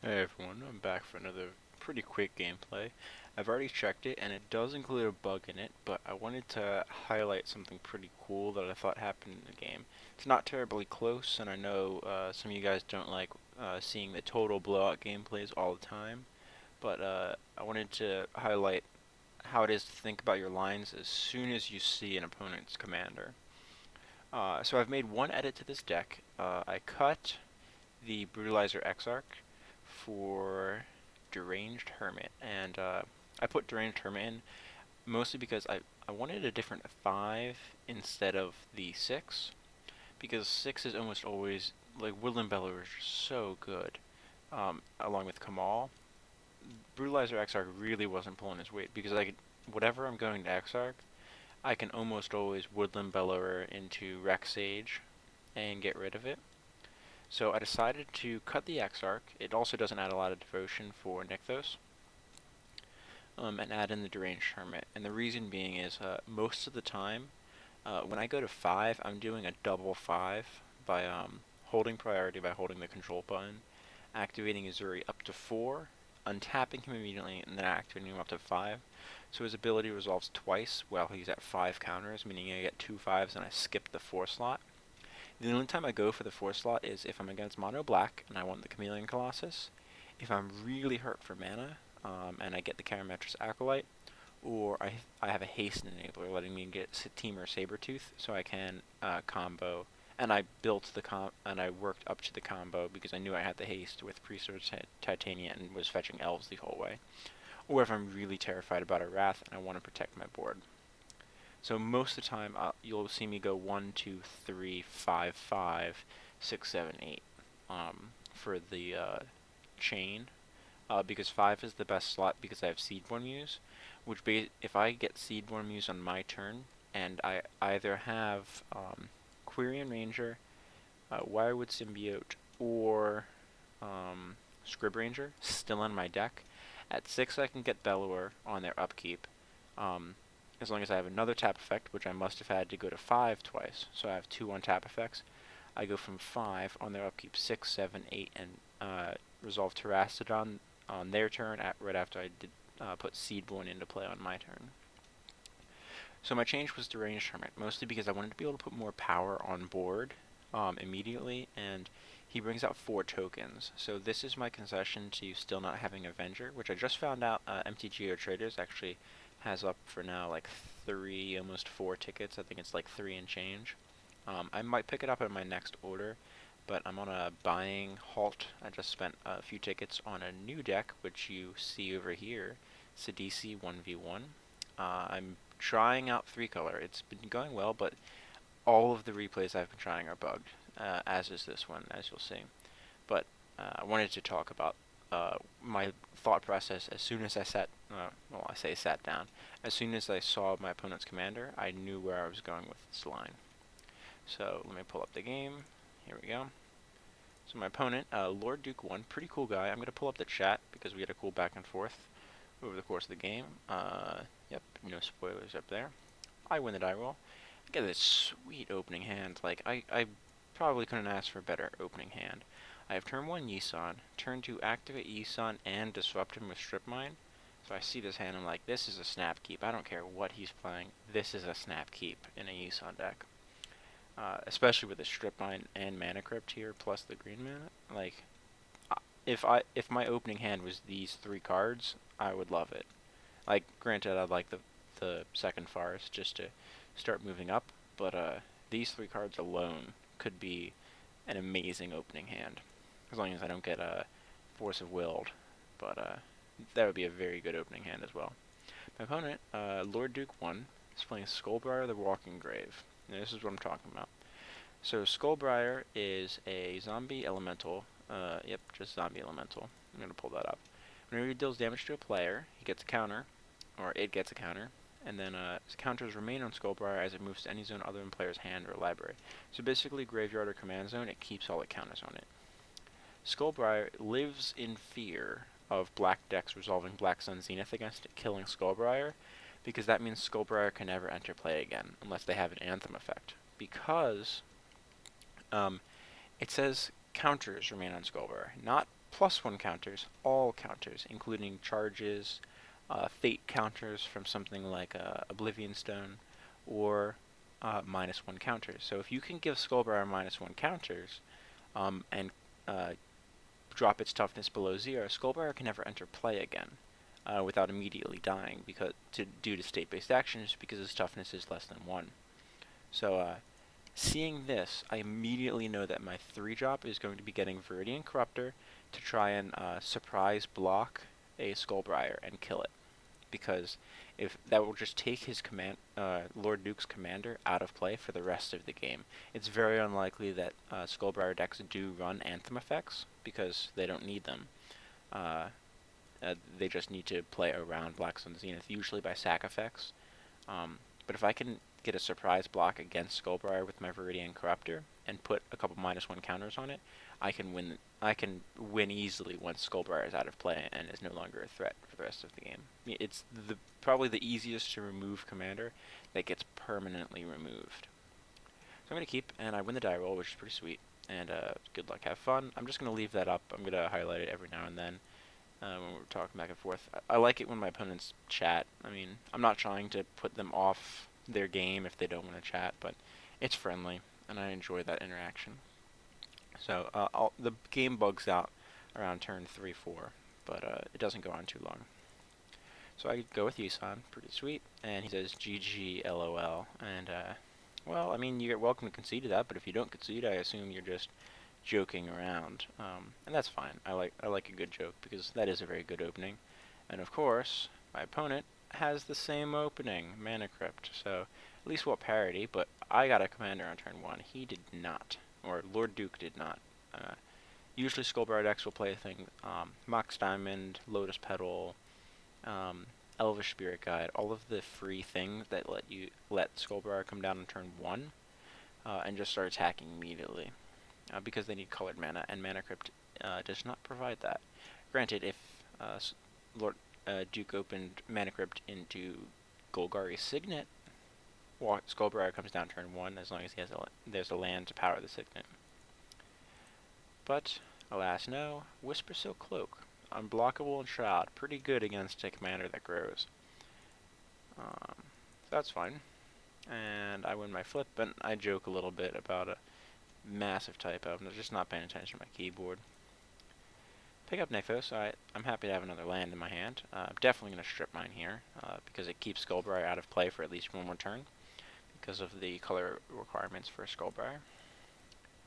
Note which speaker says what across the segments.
Speaker 1: Hey everyone, I'm back for another pretty quick gameplay. I've already checked it and it does include a bug in it, but I wanted to highlight something pretty cool that I thought happened in the game. It's not terribly close, and I know some of you guys don't like seeing the total blowout gameplays all the time, but I wanted to highlight how it is to think about your lines as soon as you see an opponent's commander. So I've made one edit to this deck. I cut the Brutalizer Exarch for Deranged Hermit, and I put Deranged Hermit in mostly because I wanted a different 5 instead of the 6, because 6 is almost always, like, Woodland Bellower is just so good, along with Kamal. Brutalizer Exarch really wasn't pulling his weight, because whatever I'm going to Exarch, I can almost always Woodland Bellower into Rex Sage and get rid of it. So I decided to cut the Exarch. It also doesn't add a lot of devotion for Nykthos, and add in the Deranged Hermit. And the reason being is most of the time, when I go to 5, I'm doing a double 5 by holding priority by holding the control button, activating Azuri up to 4, untapping him immediately, and then activating him up to 5. So his ability resolves twice while he's at 5 counters, meaning I get 2 5s and I skip the 4 slot. The only time I go for the 4 slot is if I'm against mono black and I want the Chameleon Colossus, if I'm really hurt for mana, and I get the Karametrus Acolyte, or I have a haste enabler letting me get Temur Sabertooth, so I can combo. And I built and I worked up to the combo because I knew I had the haste with Priest of Titania and was fetching elves the whole way. Or if I'm really terrified about a Wrath and I want to protect my board. So most of the time, you'll see me go 1, 2, 3, 5, 5, 6, 7, 8 for the chain, because 5 is the best slot because I have Seedborn Muse, which if I get Seedborn Muse on my turn, and I either have Quirion Ranger, Wirewood Symbiote, or Scrib Ranger still in my deck, at 6 I can get Bellower on their upkeep, as long as I have another tap effect, which I must have had to go to 5 twice, so I have 2 on-tap effects. I go from 5 on their upkeep, 6, 7, 8, and resolve Terrastodon on their turn right after I did put Seedborn into play on my turn. So my change was Deranged Hermit, mostly because I wanted to be able to put more power on board immediately, and he brings out 4 tokens. So this is my concession to still not having Avenger, which I just found out MTG Traders actually has up for now like 3, almost 4 tickets. I think it's like 3 and change. I might pick it up in my next order, but I'm on a buying halt. I just spent a few tickets on a new deck, which you see over here, Sidisi 1v1. I'm trying out 3-color. It's been going well, but all of the replays I've been trying are bugged, as is this one, as you'll see. But I wanted to talk about my thought process as soon as I well, I say sat down. As soon as I saw my opponent's commander, I knew where I was going with this line. So let me pull up the game. Here we go. So my opponent, Lord Duke 1, pretty cool guy. I'm going to pull up the chat because we had a cool back and forth over the course of the game. Yep, no spoilers up there. I win the die roll. I get this sweet opening hand. Like, I probably couldn't ask for a better opening hand. I have turn 1 Yisan, turn 2 activate Yisan and disrupt him with Strip Mine. So I see this hand, I'm like, this is a snap keep. I don't care what he's playing. This is a snap keep in a Yisan deck. Especially with the Strip Mine and Mana Crypt here, plus the green mana. Like, if my opening hand was these 3 cards, I would love it. Like, granted, I'd like the second forest just to start moving up, but these 3 cards alone could be an amazing opening hand, as long as I don't get a Force of Willed, but that would be a very good opening hand as well. My opponent, Lord Duke 1, is playing Skulbriar the Walking Grave. Now, this is what I'm talking about. So Skulbriar is a zombie elemental. Yep, just zombie elemental. I'm going to pull that up. Whenever he deals damage to a player, he gets a counter, or it gets a counter, and then counters remain on Skulbriar as it moves to any zone other than player's hand or library. So basically, graveyard or command zone, it keeps all the counters on it. Skulbriar lives in fear of black decks resolving Black Sun Zenith against it, killing Skulbriar, because that means Skulbriar can never enter play again, unless they have an Anthem effect. Because it says counters remain on Skulbriar, not +1 counters, all counters, including charges, fate counters from something like Oblivion Stone, or -1 counters. So if you can give Skulbriar -1 counters, and drop its toughness below 0, Skulbriar can never enter play again without immediately dying due to state-based actions because its toughness is less than 1. So seeing this, I immediately know that my 3-drop is going to be getting Viridian Corruptor to try and surprise block a Skulbriar and kill it. Because if that will just take his Lord Duke's commander out of play for the rest of the game. It's very unlikely that Skulbriar decks do run Anthem effects, because they don't need them. They just need to play around Black Sun Zenith, usually by sack effects. But if I can get a surprise block against Skulbriar with my Viridian Corruptor and put a couple -1 counters on it, I can win easily once Skulbriar is out of play and is no longer a threat for the rest of the game. It's probably the easiest to remove commander that gets permanently removed. So I'm going to keep, and I win the die roll, which is pretty sweet. And good luck, have fun. I'm just going to leave that up. I'm going to highlight it every now and then when we're talking back and forth. I like it when my opponents chat. I mean, I'm not trying to put them off their game if they don't want to chat, but it's friendly, and I enjoy that interaction. So the game bugs out around turn 3-4, but it doesn't go on too long. So I go with Yisan, pretty sweet, and he says GG LOL, and well, I mean, you're welcome to concede to that, but if you don't concede, I assume you're just joking around, and that's fine. I like a good joke, because that is a very good opening. And of course, my opponent has the same opening, Mana Crypt, so at least we'll parity, but I got a commander on turn 1. He did not, or Lord Duke did not. Usually Skulbriar decks will play a thing, Mox Diamond, Lotus Petal, Elvish Spirit Guide, all of the free things that let Skulbriar come down on turn 1, and just start attacking immediately. Because they need colored mana, and Mana Crypt does not provide that. Granted, if Lord Duke opened Mana Crypt into Golgari's Signet, well, Skulbriar comes down turn 1 as long as there's a land to power the Signet. But, alas no, Whisper Silk Cloak, unblockable and Shroud, pretty good against a commander that grows. So that's fine. And I win my flip, and I joke a little bit about a massive typo. I'm just not paying attention to my keyboard. Pick up Nexus. I'm happy to have another land in my hand. I'm definitely going to strip mine here, because it keeps Skulbriar out of play for at least one more turn, because of the color requirements for Skulbriar.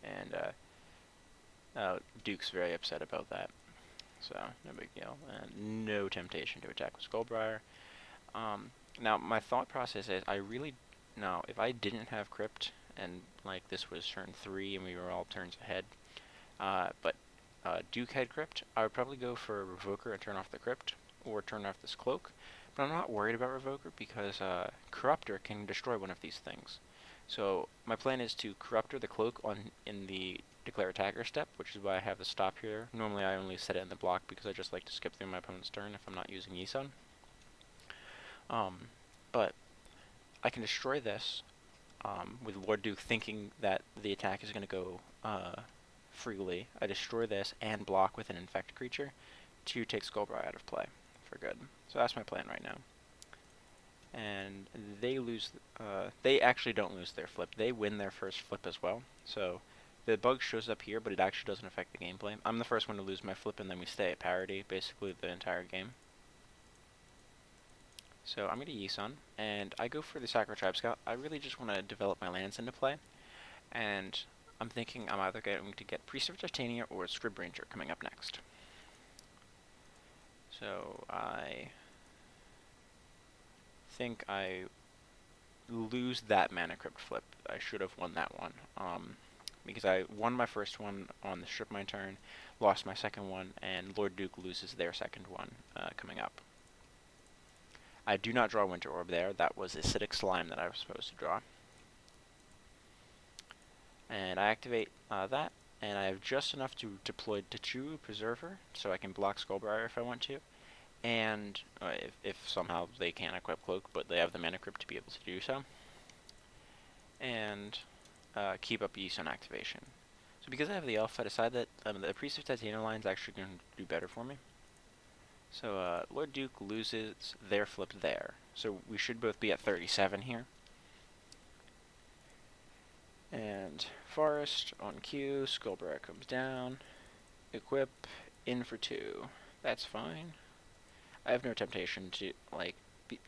Speaker 1: And Duke's very upset about that, so no big deal. And no temptation to attack with Skulbriar. Now, my thought process is, if I didn't have Crypt, and like this was turn 3 and we were all turns ahead, but Duke had Crypt, I would probably go for Revoker and turn off the Crypt, or turn off this Cloak. But I'm not worried about Revoker because Corruptor can destroy one of these things. So my plan is to Corruptor the Cloak in the Declare Attacker step, which is why I have the stop here. Normally I only set it in the block because I just like to skip through my opponent's turn if I'm not using Yisan. But I can destroy this with Lord Duke thinking that the attack is going to go freely. I destroy this and block with an infected creature to take Skulbriar out of play for good. So that's my plan right now. And they actually don't lose their flip. They win their first flip as well. So the bug shows up here, but it actually doesn't affect the gameplay. I'm the first one to lose my flip, and then we stay at parity basically the entire game. So I'm going to Yisan, and I go for the Sacro-Tribe Scout. I really just want to develop my lands into play, and I'm thinking I'm either going to get Priest of Titania or Scrib Ranger coming up next. So I think I lose that Mana Crypt flip. I should have won that one, because I won my first one on the Strip Mine turn, lost my second one, and Lord Duke loses their second one coming up. I do not draw Winter Orb there. That was Acidic Slime that I was supposed to draw. And I activate that, and I have just enough to deploy Tachu Preserver, so I can block Skulbriar if I want to. And if somehow they can't equip Cloak, but they have the Mana Crypt to be able to do so. And keep up Yisan activation. So because I have the elf, I decided that the Priest of Titania line is actually going to do better for me. So Lord Duke loses their flip there. So we should both be at 37 here. And Forest on cue, Skulbriar comes down, equip, in for 2. That's fine. I have no temptation to, like,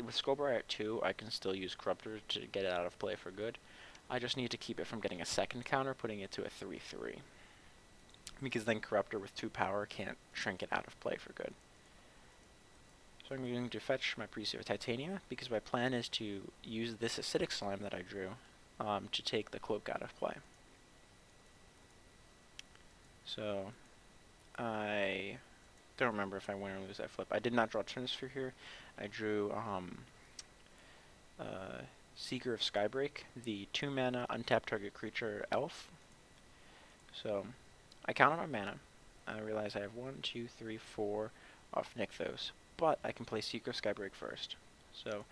Speaker 1: with Skulbriar at 2, I can still use Corruptor to get it out of play for good. I just need to keep it from getting a second counter, putting it to a 3-3. Because then Corruptor with 2 power can't shrink it out of play for good. So I'm going to fetch my Priest of Titania, because my plan is to use this acidic slime that I drew to take the cloak out of play. So I don't remember if I win or lose that flip. I did not draw Trinisphere here. I drew Seeker of Skybreak, the 2-mana untapped target creature elf. So I counted my mana. I realize I have 1, 2, 3, 4 off Nykthos, but I can play Seeker of Skybreak first. So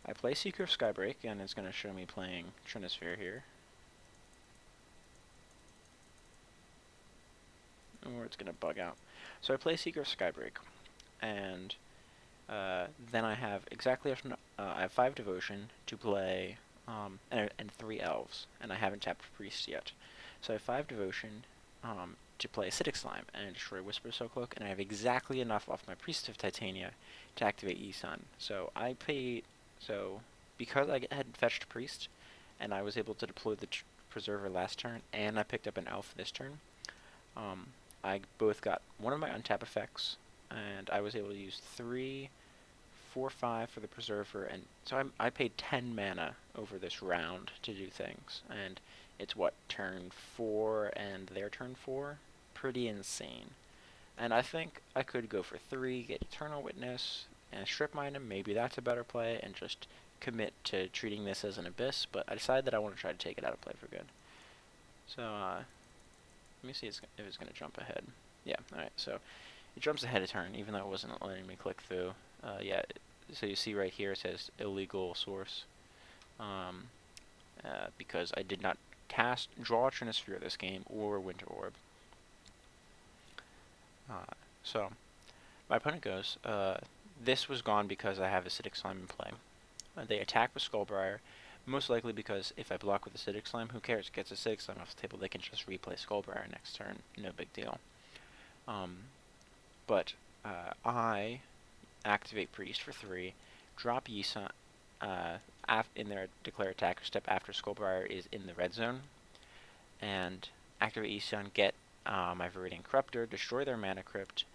Speaker 1: I play Seeker of Skybreak, and it's going to show me playing Trinisphere here. Or it's going to bug out. So I play Seeker of Skybreak, and then I have exactly I have 5 Devotion to play, and 3 Elves, and I haven't tapped Priest yet. So I have 5 Devotion to play Acidic Slime and destroy Whisper Soul Cloak, and I have exactly enough off my Priest of Titania to activate Yisan. So I paid, because I had fetched Priest, and I was able to deploy the Preserver last turn, and I picked up an Elf this turn, I both got one of my untap effects, and I was able to use 3, 4, 5 for the Preserver, and so I paid 10 mana over this round to do things, and it's what, turn 4 and their turn 4? Pretty insane. And I think I could go for 3, get Eternal Witness, and strip mine him. Maybe that's a better play, and just commit to treating this as an Abyss, but I decided that I want to try to take it out of play for good. So, let me see if it's going to jump ahead. Yeah, alright, so it jumps ahead a turn, even though it wasn't letting me click through. Yeah, so you see right here it says illegal source, because I did not draw a Trinisphere this game, or Winter Orb. So, my opponent goes, this was gone because I have Acidic Slime in play. They attack with Skulbriar, most likely because if I block with Acidic Slime, who cares? It gets Acidic Slime off the table, they can just replay Skulbriar next turn, no big deal. But I activate Priest for 3, drop Yisan in their declare attack step after Skulbriar is in the red zone, and activate Yisan, get my Viridian Corruptor, destroy their Mana Crypt,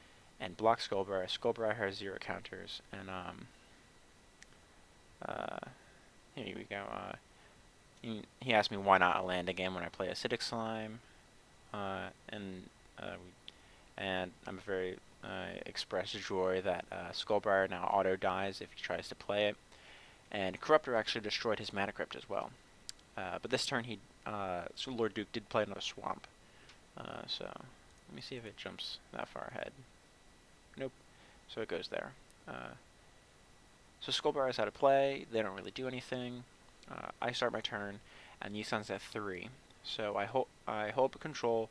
Speaker 1: and block Skulbriar. Skulbriar has 0 counters, and here we go. He asked me why not a land again when I play Acidic Slime, and I'm very express joy that Skulbriar now auto dies if he tries to play it, and Corruptor actually destroyed his Mana Crypt as well. But this turn so Lord Duke did play another Swamp. So let me see if it jumps that far ahead. Nope. So it goes there. So Skulbriar is out of play. They don't really do anything. I start my turn, and Yisan's at 3. So I hold control.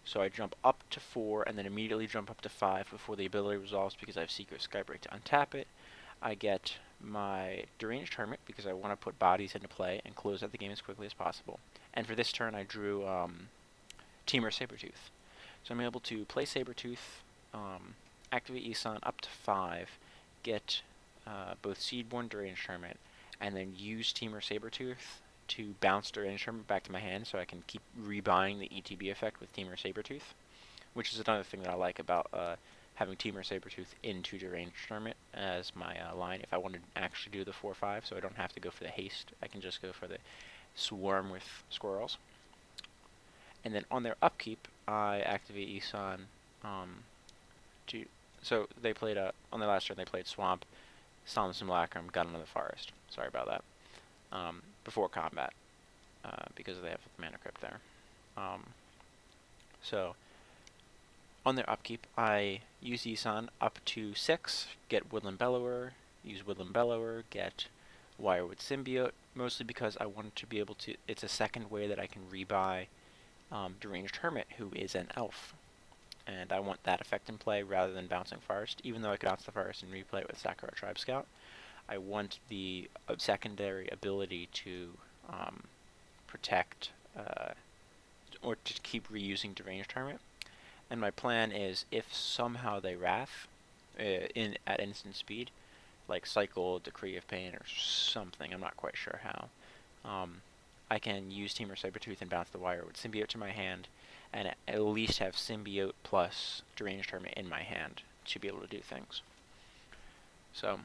Speaker 1: So I jump up to 4, and then immediately jump up to 5 before the ability resolves because I have Seeker Skybreak to untap it. I get my Deranged Hermit because I want to put bodies into play and close out the game as quickly as possible. And for this turn, I drew Temur Sabertooth. So I'm able to play Sabertooth, activate Yisan up to 5, get both Seedborn, Deranged Hermit, and then use Temur Sabertooth to bounce Deranged Hermit back to my hand so I can keep rebuying the ETB effect with Temur Sabertooth, which is another thing that I like about having Temur Sabertooth into Deranged Hermit as my line. If I want to actually do the 4-5, so I don't have to go for the haste, I can just go for the swarm with squirrels. And then on their upkeep, I activate Yisan so they played on their last turn they played Swamp, Solemn Simulacrum, got another Forest. Sorry about that. Before combat, because they have Mana Crypt there. So on their upkeep, I use Yisan up to 6, get Woodland Bellower, use Woodland Bellower, get Wirewood Symbiote, mostly because I wanted to be able to, it's a second way that I can rebuy Deranged Hermit, who is an elf. And I want that effect in play rather than bouncing Forest. Even though I could bounce the Forest and replay it with Sakura Tribe Scout, I want the secondary ability to protect or to keep reusing Deranged Hermit. And my plan is, if somehow they Wrath at instant speed, like Cycle, Decree of Pain, or something, I'm not quite sure how, I can use Temur Sabertooth and bounce the Wire with Symbiote to my hand, and at least have Symbiote plus Deranged Hermit in my hand to be able to do things. So,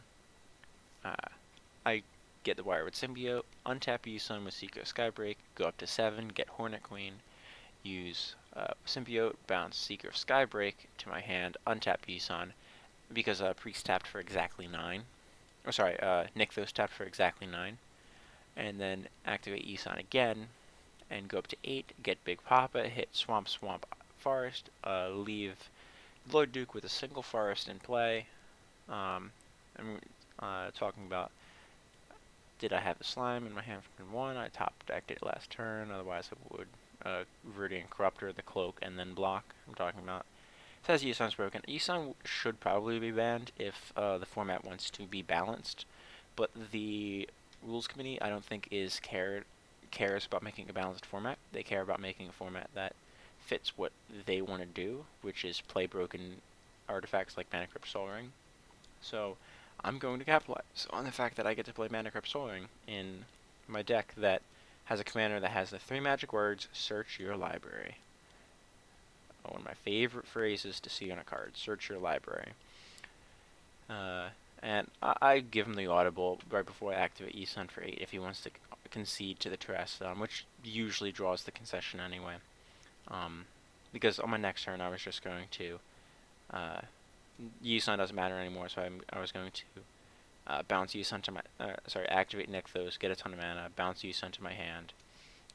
Speaker 1: I get the Wire with Symbiote, untap Yisan with Seeker Skybreak, go up to 7, get Hornet Queen, use Symbiote, bounce Seeker of Skybreak to my hand, untap Yisan, because Priest tapped for exactly 9. Oh, sorry, Nykthos tapped for exactly 9. And then activate Yisan again, and go up to 8, get Big Papa, hit Swamp, Swamp, Forest, leave Lord Duke with a single Forest in play. I'm talking about, did I have the Slime in my hand from turn 1? I top decked it last turn, otherwise I would Viridian Corruptor, the Cloak, and then block. I'm talking about. It says Yisan's broken. Yisan should probably be banned if the format wants to be balanced, but the Rules Committee I don't think cares about making a balanced format. They care about making a format that fits what they want to do, which is play broken artifacts like Mana Crypt Soul Ring. So I'm going to capitalize on the fact that I get to play Mana Crypt Soul Ring in my deck that has a commander that has the 3 magic words, search your library. One of my favorite phrases to see on a card, search your library. And I give him the audible right before I activate Yisan for 8 if he wants to concede to the Terrastodon, which usually draws the concession anyway. Because on my next turn I was just going to Yisan doesn't matter anymore, so I was going to bounce Yisan to my activate Nykthos, get a ton of mana, bounce Yisan to my hand,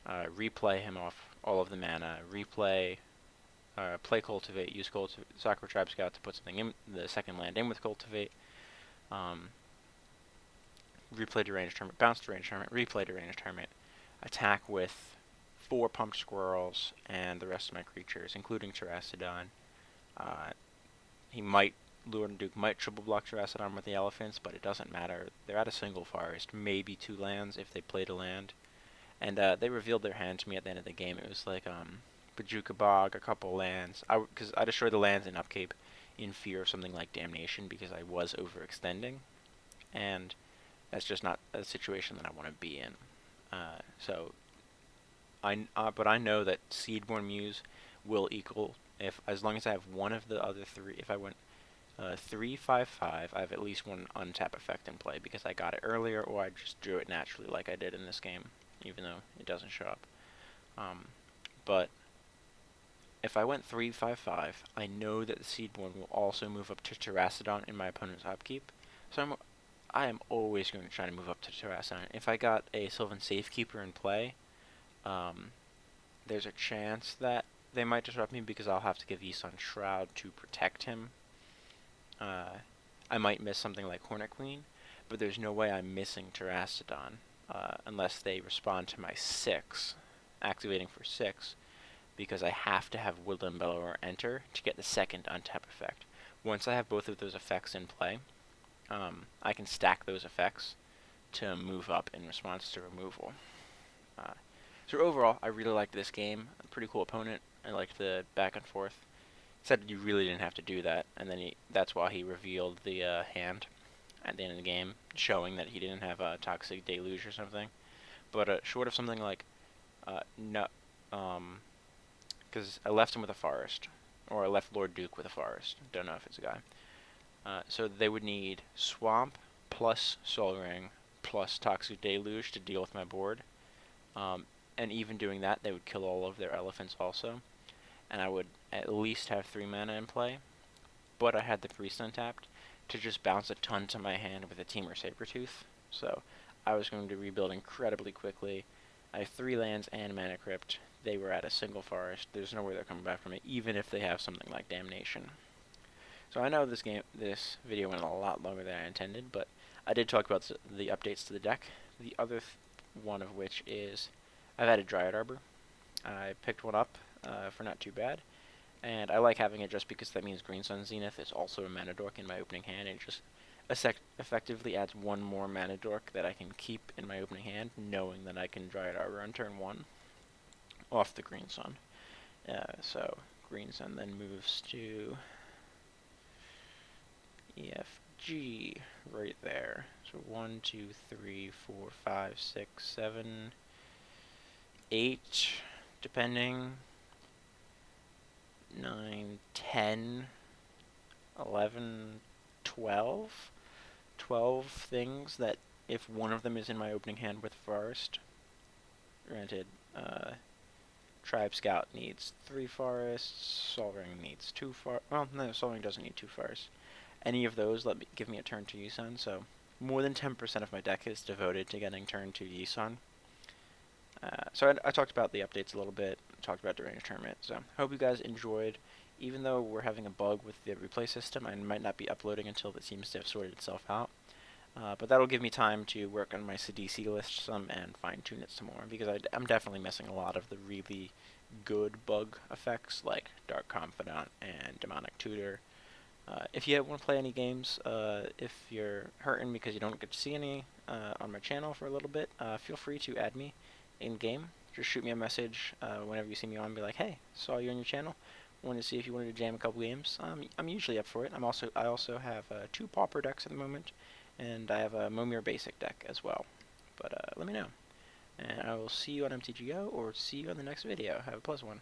Speaker 1: replay him off all of the mana, replay, play Cultivate, use Sakura Tribe Scout to put something in the second land in with Cultivate, replay Deranged Hermit, bounce Deranged Hermit, replay Deranged Hermit, attack with 4 Pumped Squirrels and the rest of my creatures, including Terrastodon. Lord Duke might triple block Terrastodon with the elephants, but it doesn't matter. They're at a single forest, maybe 2 lands if they played a land. And they revealed their hand to me at the end of the game. It was like Bajuka Bog, a couple lands. Because I destroyed the lands in upkeep in fear of something like Damnation because I was overextending. And that's just not a situation that I want to be in. But I know that Seedborn Muse will equal, as long as I have one of the other 3. If I went 3/5/5, I have at least one untap effect in play because I got it earlier, or I just drew it naturally like I did in this game, even though it doesn't show up. But if I went 3/5/5, I know that the Seedborn will also move up to Terrastodon in my opponent's upkeep. So I am always going to try to move up to Terrastodon. If I got a Sylvan Safekeeper in play, there's a chance that they might disrupt me because I'll have to give Yisan Shroud to protect him. I might miss something like Hornet Queen, but there's no way I'm missing Terrastodon unless they respond to my 6, activating for 6, because I have to have Woodland Bellower enter to get the second untap effect. Once I have both of those effects in play, I can stack those effects to move up in response to removal. So overall, I really liked this game. A pretty cool opponent. I liked the back and forth. Said you really didn't have to do that, and then that's why he revealed the hand at the end of the game, showing that he didn't have a Toxic Deluge or something. But short of something like, no, because I left him with a forest, or I left Lord Duke with a forest. Don't know if it's a guy. So they would need Swamp plus Soul Ring plus Toxic Deluge to deal with my board. And even doing that, they would kill all of their elephants also. And I would at least have 3 mana in play. But I had the Priest untapped to just bounce a ton to my hand with a Temur Sabertooth. So I was going to rebuild incredibly quickly. I have 3 lands and Mana Crypt. They were at a single forest. There's no way they're coming back from it, even if they have something like Damnation. So I know this video went a lot longer than I intended, but I did talk about the updates to the deck. The other one of which is I've added Dryad Arbor. I picked one up for not too bad, and I like having it just because that means Green Sun Zenith is also a mana dork in my opening hand, and it just effectively adds one more mana dork that I can keep in my opening hand, knowing that I can Dryad Arbor on turn 1 off the Green Sun. So Green Sun then moves to EFG right there. So 1, 2, 3, 4, 5, 6, 7, 8, depending. 9, 10, 11, 12. 12 things that if one of them is in my opening hand with Forest, granted, Tribe Scout needs 3 forests, Sol Ring needs 2 forests. Well, no, Sol Ring doesn't need 2 forests. Any of those give me a turn to Yisan, so more than 10% of my deck is devoted to getting turn to Yisan. So I talked about the updates a little bit, talked about during the tournament, so hope you guys enjoyed. Even though we're having a bug with the replay system, I might not be uploading until it seems to have sorted itself out. But that'll give me time to work on my CDC list some and fine-tune it some more, because I'm definitely missing a lot of the really good bug effects, like Dark Confidant and Demonic Tutor. If you want to play any games, if you're hurting because you don't get to see any on my channel for a little bit, feel free to add me in-game. Just shoot me a message whenever you see me on and be like, hey, saw you on your channel. Wanted to see if you wanted to jam a couple games. I'm usually up for it. I also have 2 Pauper decks at the moment, and I have a Momir basic deck as well. But let me know. And I will see you on MTGO or see you on the next video. Have a pleasant one.